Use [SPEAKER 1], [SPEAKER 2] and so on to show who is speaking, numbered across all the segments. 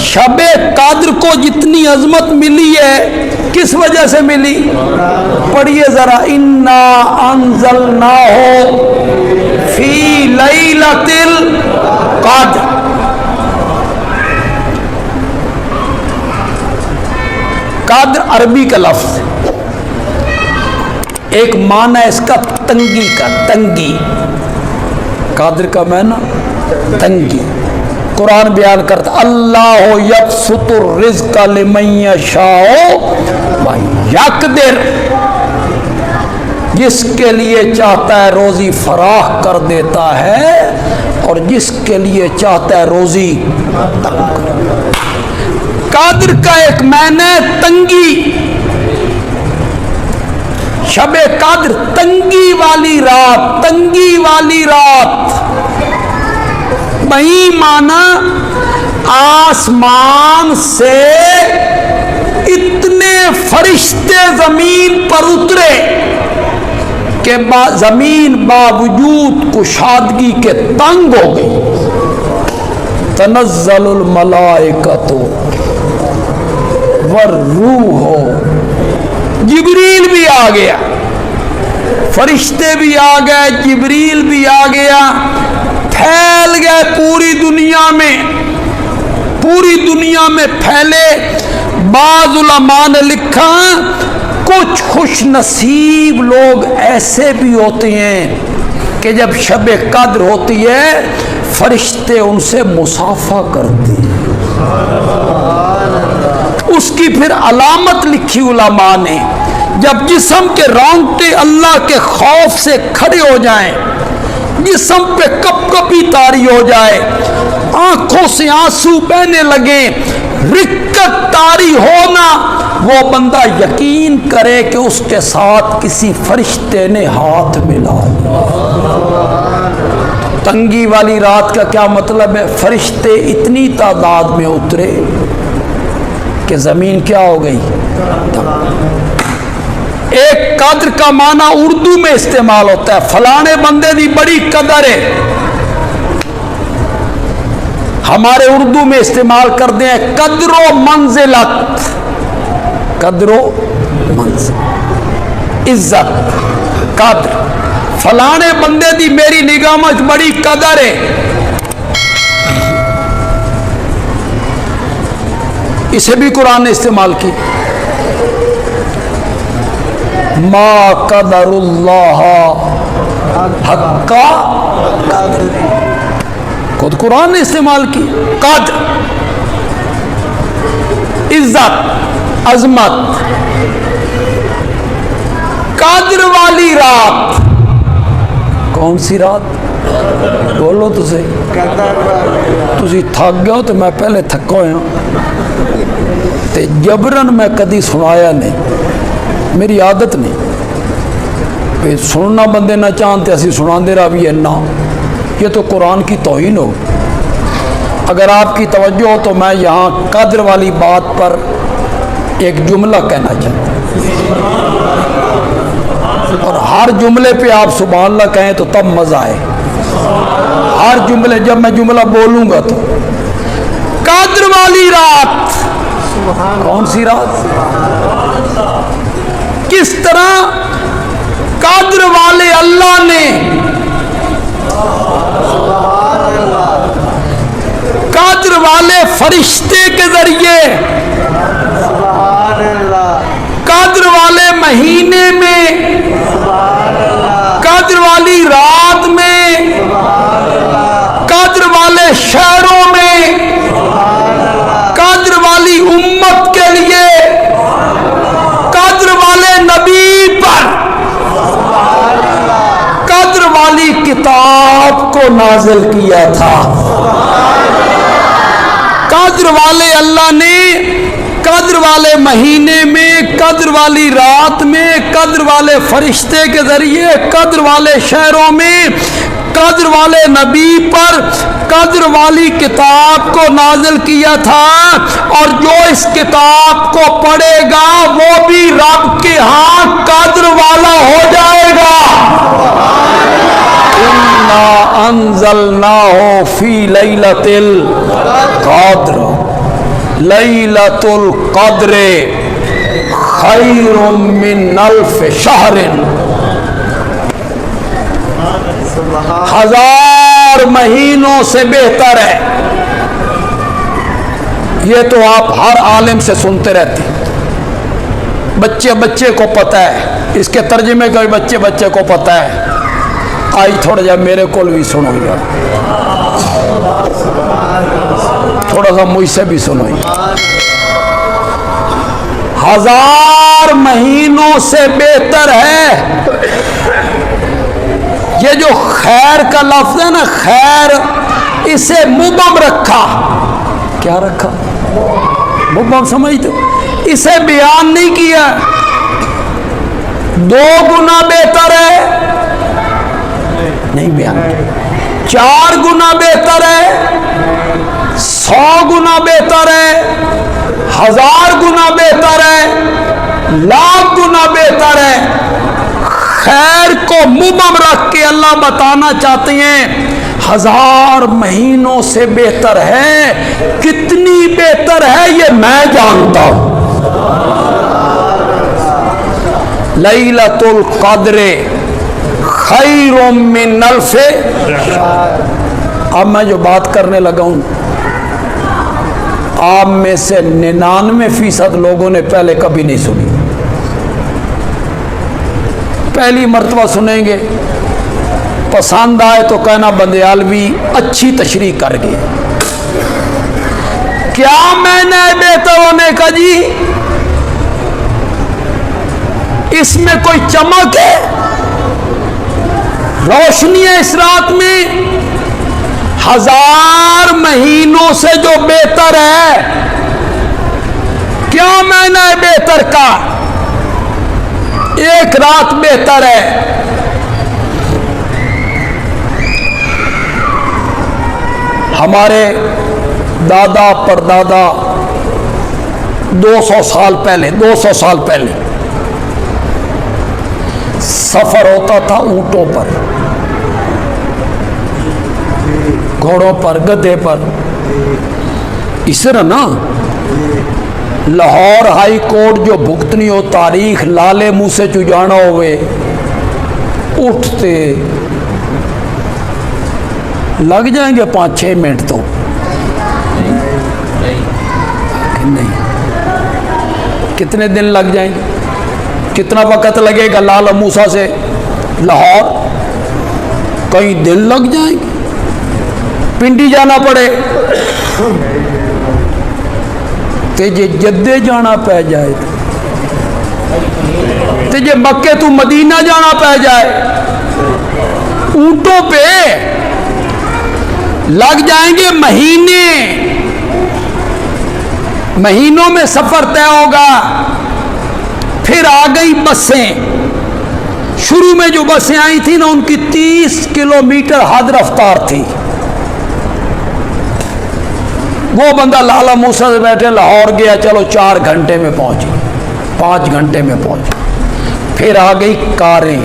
[SPEAKER 1] शबे काद्र को जितनी अजमत मिली है किस वजह से मिली? पढ़िए जरा, इन्ना अंज़लनाहु फी लैलतिल क़द्र। काद्र अरबी का लफ्ज, एक माना है इसका तंगी का, तंगी। काद्र का माना तंगी। कुरान बयान करता अल्लाह यबसुतुर रिज़्क़ लिमन यशाओ व यक़दिर, जिसके लिए चाहता है रोजी फराह कर देता है और जिसके लिए चाहता है रोजी तंग कर। काद्र का एक माना तंगी। शबे काद्र तंगी वाली रात, तंगी वाली रात। वही माना आसमान से इतने फरिश्ते जमीन पर उतरे कि जमीन बावजूद कुशादगी के तंग हो गई। तनज़्ज़लुल मलाइकतु वर्रूह, जिब्रील भी आ गया, फरिश्ते भी आ गए, जिब्रील भी आ गया, फैल गए पूरी दुनिया में, पूरी दुनिया में फैले। बाज़ उलमा ने लिखा कुछ खुश नसीब लोग ऐसे भी होते हैं कि जब शब कद्र होती है फरिश्ते उनसे मुसाफा करते हैं। उसकी फिर अलामत लिखी उलमा ने, जब जिस्म के रोंगटे अल्लाह के खौफ से खड़े हो जाएं, जिस्म पे कपकपी तारी हो जाए, आंखों से आंसू बहने लगे, रिक्कत तारी होना, वो बंदा यकीन करे कि उसके साथ किसी फरिश्ते ने हाथ मिलाया। तंगी वाली रात का क्या मतलब है? फरिश्ते इतनी तादाद में उतरे कि जमीन क्या हो गई? एक कद्र का माना उर्दू में इस्तेमाल होता है, फलाने बंदे की बड़ी कदर है। हमारे उर्दू में इस्तेमाल करते हैं कदरो मंजिलत, कदरो मंजिल, इज्जत, कद्र। फलाने बंदे की मेरी निगाह में बड़ी कदर है। इसे भी कुरान ने इस्तेमाल की। मा कदरुल्लाह हक्का कद्र, खुद कुरान ने इस्तेमाल की। कद्र, इज्जत, अजमत। कद्र वाली रात, कौन सी रात? बोलो तो सही। तुसी थक गए हो तो मैं पहले थका होया ते जबरन मैं कदी सुनाया नहीं, मेरी आदत नहीं। सुनना बंदे ना चाहते असी सुनाते रहा भी है ना, ये तो कुरान की तौहीन हो। अगर आपकी तवज्जो हो तो मैं यहाँ कद्र वाली बात पर एक जुमला कहना चाहता हूँ, और हर जुमले पे आप सुभान अल्लाह कहें तो तब मज़ा आए। हर जुमले, जब मैं जुमला बोलूँगा तो कद्र वाली रात, कौन सी रात? किस तरह कद्र वाले अल्लाह ने, कद्र वाले फरिश्ते के जरिए, कद्र वाले महीने में, कद्र वाली रात में, कद्र वाले शहरों में, कद्र वाली उम्मत के लिए, कद्र वाले नबी पर, कद्र वाली किताब को नाज़िल किया था। कद्र वाले अल्लाह ने कद्र वाले महीने में, कद्र वाली रात में, कद्र वाले फरिश्ते के जरिए, कद्र वाले शहरों में, कद्र वाले नबी पर, कद्र वाली किताब को नाज़िल किया था। और जो इस किताब को पढ़ेगा वो भी रब के यहाँ कद्र वाला हो जाएगा। इन्ना अंज़लनाहु फी लैलतिल क़द्र, लैलतुल क़द्र खैरुम मिन अल्फ शहरिन, 1000 महीनों से बेहतर है। ये तो आप हर आलिम से सुनते रहते हैं, बच्चे बच्चे को पता है, इसके तर्जुमे का भी बच्चे बच्चे को पता है। आई थोड़ा जा मेरे को भी सुनो यार, थोड़ा सा मुझसे भी सुनो यार। 1000 महीनों से बेहतर है। ये जो खैर का लफ्ज है ना, खैर, इसे मुबम रखा। क्या रखा? मुबम समझते, इसे बयान नहीं किया। 2 गुना बेहतर है, नहीं बयान किया। 4 गुना बेहतर है, 100 गुना बेहतर है, 1000 गुना बेहतर है, लाख गुना बेहतर है। खैर को मुबम रख के अल्लाह बताना चाहते हैं 1000 महीनों से बेहतर है। कितनी बेहतर है ये मैं जानता हूं। लैलतुल क़द्र खैरुम मिन अल्फ। अब मैं जो बात करने लगा हूं, आप में से 99% लोगों ने पहले कभी नहीं सुनी, पहली मर्तबा सुनेंगे। पसंद आए तो कहना बंदयालवी अच्छी तशरीह कर गए। क्या मैंने बेहतर होने का जी? इसमें कोई चमक है, रोशनी है इस रात में? 1000 महीनों से जो बेहतर है, क्या मैंने बेहतर का? एक रात बेहतर है। हमारे दादा परदादा 200 साल पहले सफर होता था ऊंटों पर, घोड़ों पर, गधे पर। इस तरह ना लाहौर हाई कोर्ट जो भुगतनी हो तारीख लाले मुंह से चुजाना हुए, उठते लग जाएंगे 5-6 मिनट तो नहीं, कितने दिन लग जाएंगे? कितना वक्त लगेगा लाल मूसा से लाहौर? कई दिन लग जाएंगे, पिंडी जाना पड़े, तेजे जद्दे जाना पै जाए, तेजे मक्के तू मदीना जाना पै जाए, ऊंटों पे लग जाएंगे महीने। महीनों में सफर तय होगा। फिर आ गई बसें। शुरू में जो बसें आई थी ना, उनकी 30 किलोमीटर हद रफ्तार थी। वो बंदा लाला मूसा से बैठे लाहौर गया, चलो 4 घंटे में पहुंचे, 5 घंटे में पहुंचे। फिर आ गई कारें,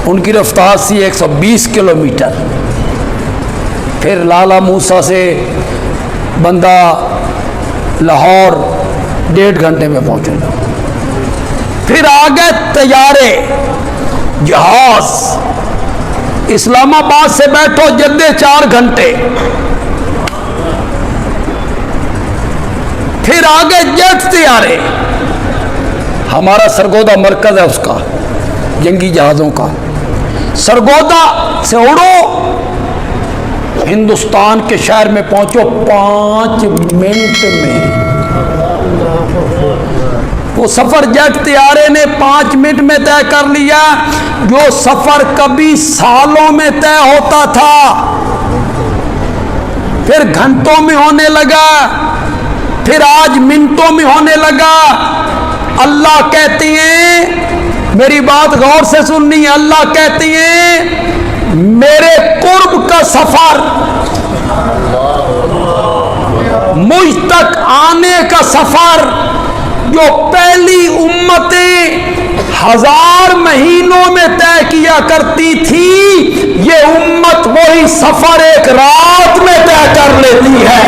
[SPEAKER 1] उनकी रफ्तार थी 120 किलोमीटर। फिर लाला मूसा से बंदा लाहौर 1.5 घंटे में पहुंचेगा। फिर आ गए तैयारे, जहाज। इस्लामाबाद से बैठो जद्दे 4 घंटे। फिर आ गए जेट तैयारे। हमारा सरगोदा मरकज है उसका, जंगी जहाजों का। सरगोदा से उड़ो, हिंदुस्तान के शहर में पहुंचो 5 मिनट में। वो सफर जेट तैयारे ने 5 मिनट में तय कर लिया, जो सफर कभी सालों में तय होता था, फिर घंटों में होने लगा, फिर आज मिनटों में होने लगा। अल्लाह कहती हैं, मेरी बात गौर से सुननी है, अल्लाह कहती हैं मेरे कुर्ब का सफर, मुझ तक आने का सफर, जो पहली उम्मतें 1000 महीनों में तय किया करती थी, ये उम्मत वही सफर एक रात में तय कर लेती है।